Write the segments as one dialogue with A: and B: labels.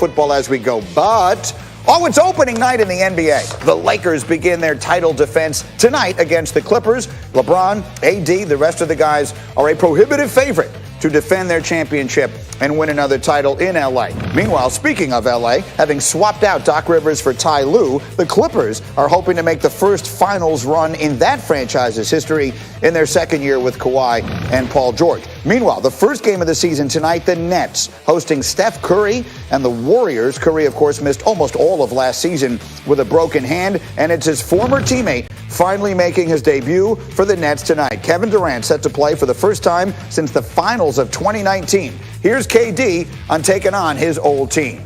A: football as we go. But, it's opening night in the NBA. The Lakers begin their title defense tonight against the Clippers. LeBron, AD, the rest of the guys are a prohibitive favorite to defend their championship and win another title in L.A. Meanwhile, speaking of L.A., having swapped out Doc Rivers for Ty Lue, the Clippers are hoping to make the first finals run in that franchise's history in their second year with Kawhi and Paul George. Meanwhile, the first game of the season tonight, the Nets hosting Steph Curry and the Warriors. Curry, of course, missed almost all of last season with a broken hand, and it's his former teammate finally making his debut for the Nets tonight. Kevin Durant set to play for the first time since the finals of 2019. Here's KD on taking on his old team.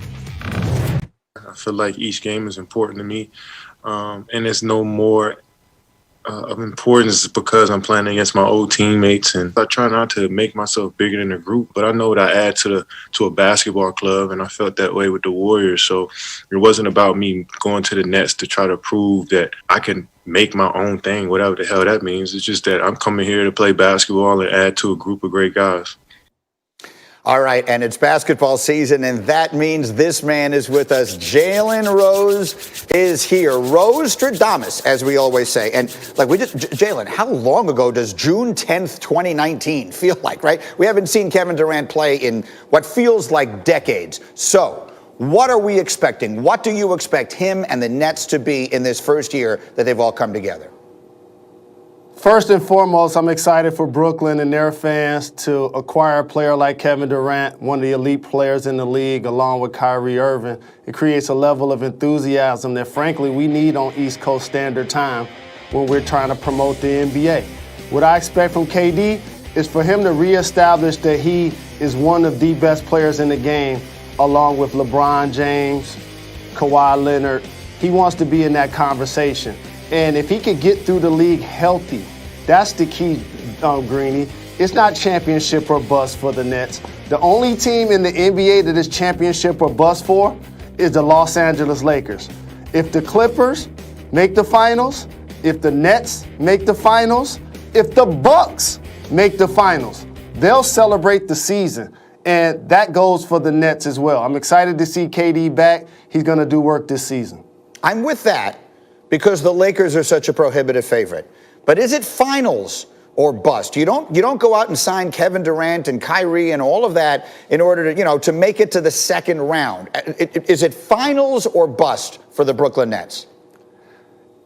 B: I feel like each game is important to me, and it's no more of importance because I'm playing against my old teammates. And I try not to make myself bigger than the group, but I know what I add to a basketball club, and I felt that way with the Warriors. So it wasn't about me going to the Nets to try to prove that I can make my own thing, whatever the hell that means. It's just that I'm coming here to play basketball and add to a group of great guys.
A: All right, and it's basketball season, and that means this man is with us. Jalen Rose is here. Rose Stradamus, as we always say. And Jalen, how long ago does June 10th, 2019 feel like, right? We haven't seen Kevin Durant play in what feels like decades. So what are we expecting? What do you expect him and the Nets to be in this first year that they've all come together?
C: First and foremost, I'm excited for Brooklyn and their fans to acquire a player like Kevin Durant, one of the elite players in the league, along with Kyrie Irving. It creates a level of enthusiasm that, frankly, we need on East Coast Standard Time when we're trying to promote the NBA. What I expect from KD is for him to reestablish that he is one of the best players in the game, along with LeBron James, Kawhi Leonard. He wants to be in that conversation. And if he could get through the league healthy, that's the key, Greeny. It's not championship or bust for the Nets. The only team in the NBA that is championship or bust for is the Los Angeles Lakers. If the Clippers make the finals, if the Nets make the finals, if the Bucks make the finals, they'll celebrate the season. And that goes for the Nets as well. I'm excited to see KD back. He's going to do work this season.
A: I'm with that, because the Lakers are such a prohibitive favorite. But is it finals or bust? You don't go out and sign Kevin Durant and Kyrie and all of that in order to, to make it to the second round. Is it finals or bust for the Brooklyn Nets?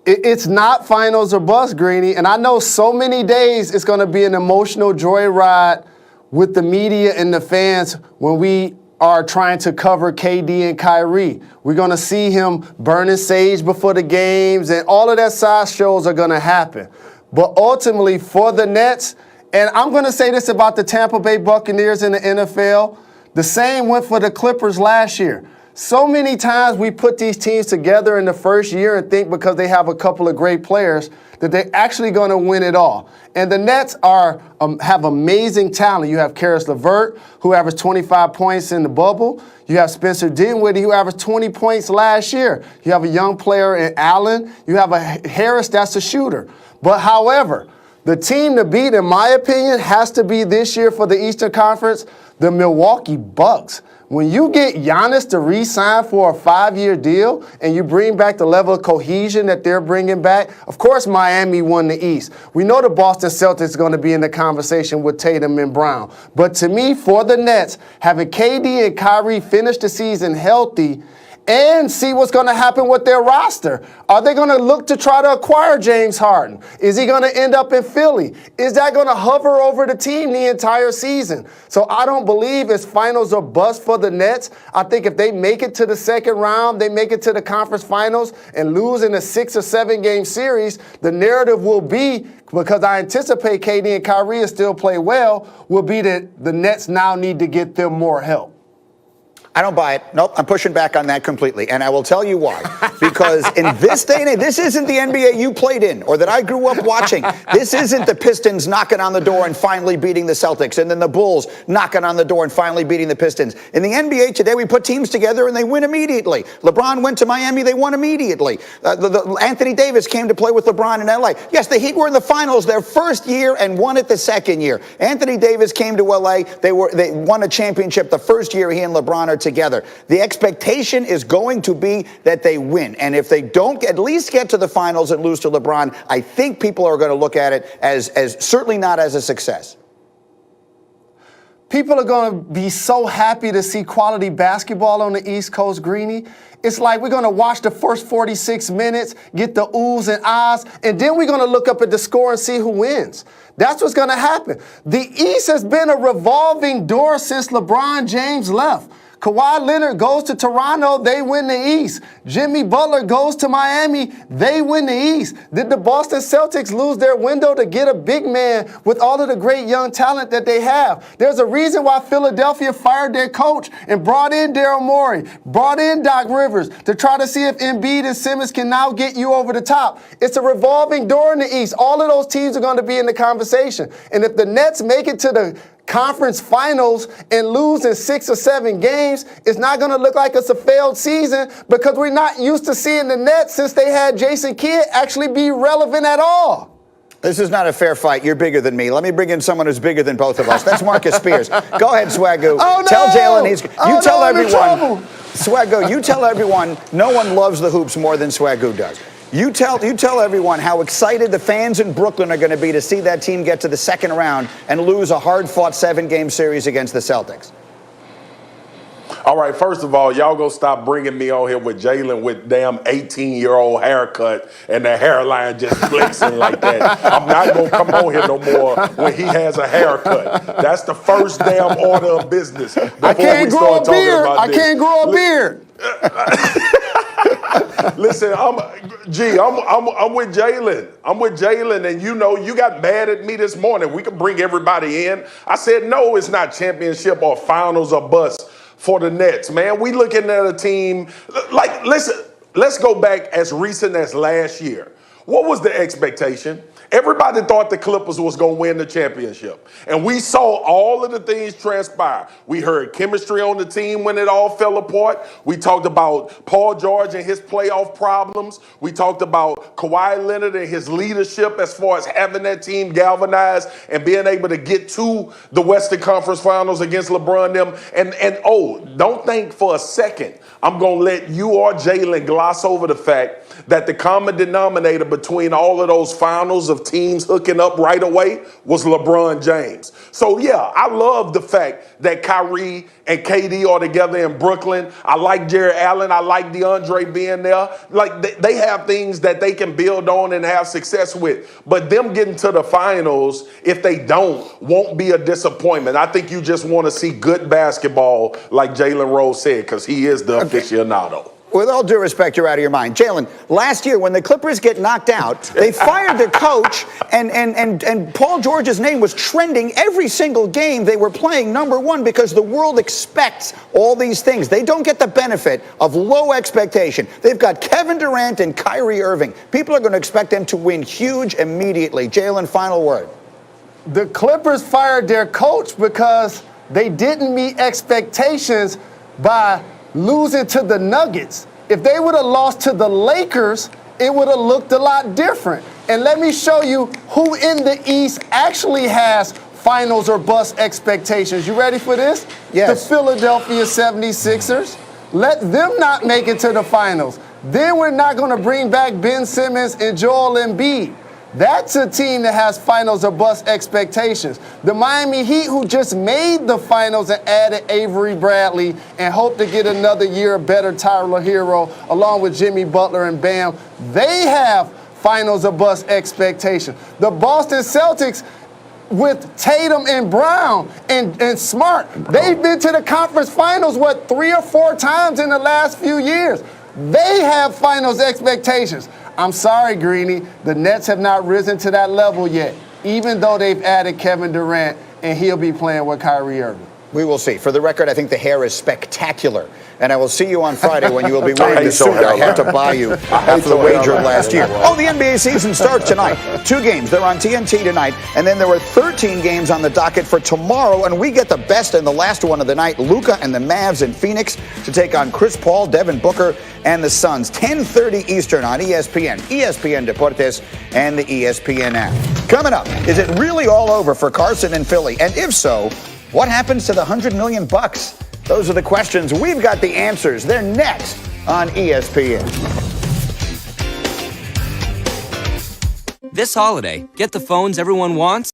C: It's not finals or bust, Greeny. And I know so many days it's going to be an emotional joyride with the media and the fans when we are trying to cover KD and Kyrie. We're going to see him burning sage before the games, and all of that side shows are going to happen. But ultimately, for the Nets, and I'm going to say this about the Tampa Bay Buccaneers in the NFL, the same went for the Clippers last year. So many times we put these teams together in the first year and think because they have a couple of great players that they're actually going to win it all. And the Nets have amazing talent. You have Karis LeVert, who averaged 25 points in the bubble. You have Spencer Dinwiddie, who averaged 20 points last year. You have a young player in Allen. You have a Harris that's a shooter. But however, the team to beat, in my opinion, has to be this year for the Eastern Conference, the Milwaukee Bucks. When you get Giannis to re-sign for a 5-year deal and you bring back the level of cohesion that they're bringing back, of course Miami won the East. We know the Boston Celtics are going to be in the conversation with Tatum and Brown. But to me, for the Nets, having KD and Kyrie finish the season healthy and see what's going to happen with their roster. Are they going to look to try to acquire James Harden? Is he going to end up in Philly? Is that going to hover over the team the entire season? So I don't believe it's finals or bust for the Nets. I think if they make it to the second round, they make it to the conference finals and lose in a 6 or 7 game series, the narrative will be, because I anticipate KD and Kyrie will still play well, will be that the Nets now need to get them more help.
A: I don't buy it. Nope, I'm pushing back on that completely. And I will tell you why. because in this day and age, this isn't the NBA you played in or that I grew up watching. This isn't the Pistons knocking on the door and finally beating the Celtics, and then the Bulls knocking on the door and finally beating the Pistons. In the NBA today, we put teams together and they win immediately. LeBron went to Miami, they won immediately. Anthony Davis came to play with LeBron in LA. Yes, the Heat were in the finals their first year and won it the second year. Anthony Davis came to LA, they won a championship the first year he and LeBron are together. The expectation is going to be that they win. And if they don't at least get to the finals and lose to LeBron, I think people are going to look at it as certainly not as a success.
C: People are going to be so happy to see quality basketball on the East Coast, Greeny. It's like we're going to watch the first 46 minutes, get the oohs and ahs, and then we're going to look up at the score and see who wins. That's what's going to happen. The East has been a revolving door since LeBron James left. Kawhi Leonard goes to Toronto, they win the East. Jimmy Butler goes to Miami, they win the East. Did the Boston Celtics lose their window to get a big man with all of the great young talent that they have? There's a reason why Philadelphia fired their coach and brought in Daryl Morey, brought in Doc Rivers to try to see if Embiid and Simmons can now get you over the top. It's a revolving door in the East. All of those teams are going to be in the conversation. And if the Nets make it to the conference finals and lose in 6 or 7 games, it's not going to look like it's a failed season because we're not used to seeing the Nets since they had Jason Kidd actually be relevant at all.
A: This is not a fair fight. You're bigger than me. Let me bring in someone who's bigger than both of us. That's Marcus Spears. Go ahead, Swagoo.
C: Oh, no!
A: Tell Jalen tell
C: everyone.
A: Swagoo, you tell everyone no one loves the hoops more than Swagoo does. You tell everyone how excited the fans in Brooklyn are going to be to see that team get to the second round and lose a hard-fought 7-game series against the Celtics.
D: All right, first of all, y'all go stop bringing me on here with Jalen with damn 18-year-old haircut and the hairline just flexing like that. I'm not going to come on here no more when he has a haircut. That's the first damn order of business.
C: I can't grow a beard. I can't grow a beard.
D: Listen, I'm with Jalen. I'm with Jalen, and you got mad at me this morning. We can bring everybody in. I said, no, it's not championship or finals or bust for the Nets, man. We looking at a team, like, listen, let's go back as recent as last year. What was the expectation? Everybody thought the Clippers was going to win the championship. And we saw all of the things transpire. We heard chemistry on the team when it all fell apart. We talked about Paul George and his playoff problems. We talked about Kawhi Leonard and his leadership as far as having that team galvanized and being able to get to the Western Conference Finals against LeBron and them. And don't think for a second I'm going to let you or Jalen gloss over the fact that the common denominator between all of those finals of teams hooking up right away was LeBron James. So, yeah, I love the fact that Kyrie and KD are together in Brooklyn. I like Jared Allen. I like DeAndre being there. Like, they have things that they can build on and have success with. But them getting to the finals, if they don't, won't be a disappointment. I think you just want to see good basketball, like Jalen Rose said, because he is the aficionado.
A: With all due respect, you're out of your mind. Jalen, last year when the Clippers get knocked out, they fired their coach, and Paul George's name was trending every single game they were playing #1 because the world expects all these things. They don't get the benefit of low expectation. They've got Kevin Durant and Kyrie Irving. People are going to expect them to win huge immediately. Jalen, final word.
C: The Clippers fired their coach because they didn't meet expectations by losing to the Nuggets. If they would have lost to the Lakers, it would have looked a lot different. And let me show you who in the East actually has finals or bust expectations. You ready for this?
A: Yes.
C: The Philadelphia 76ers. Let them not make it to the finals. Then we're not going to bring back Ben Simmons and Joel Embiid. That's a team that has finals or bust expectations. The Miami Heat, who just made the finals and added Avery Bradley and hope to get another year of better Tyler Hero along with Jimmy Butler and Bam, they have finals or bust expectations. The Boston Celtics, with Tatum and Brown and Smart, they've been to the conference finals, 3 or 4 times in the last few years. They have finals expectations. I'm sorry, Greeny, the Nets have not risen to that level yet, even though they've added Kevin Durant and he'll be playing with Kyrie Irving.
A: We will see. For the record, I think the hair is spectacular. And I will see you on Friday when you will be wearing the suit I had to buy you after the wager last year. Oh, the NBA season starts tonight. 2 games. They're on TNT tonight. And then there were 13 games on the docket for tomorrow. And we get the best and the last one of the night. Luka and the Mavs in Phoenix to take on Chris Paul, Devin Booker, and the Suns. 10:30 Eastern on ESPN, ESPN Deportes, and the ESPN app. Coming up, is it really all over for Carson and Philly? And if so, what happens to the $100 million? Those are the questions. We've got the answers. They're next on ESPN.
E: This holiday, get the phones everyone wants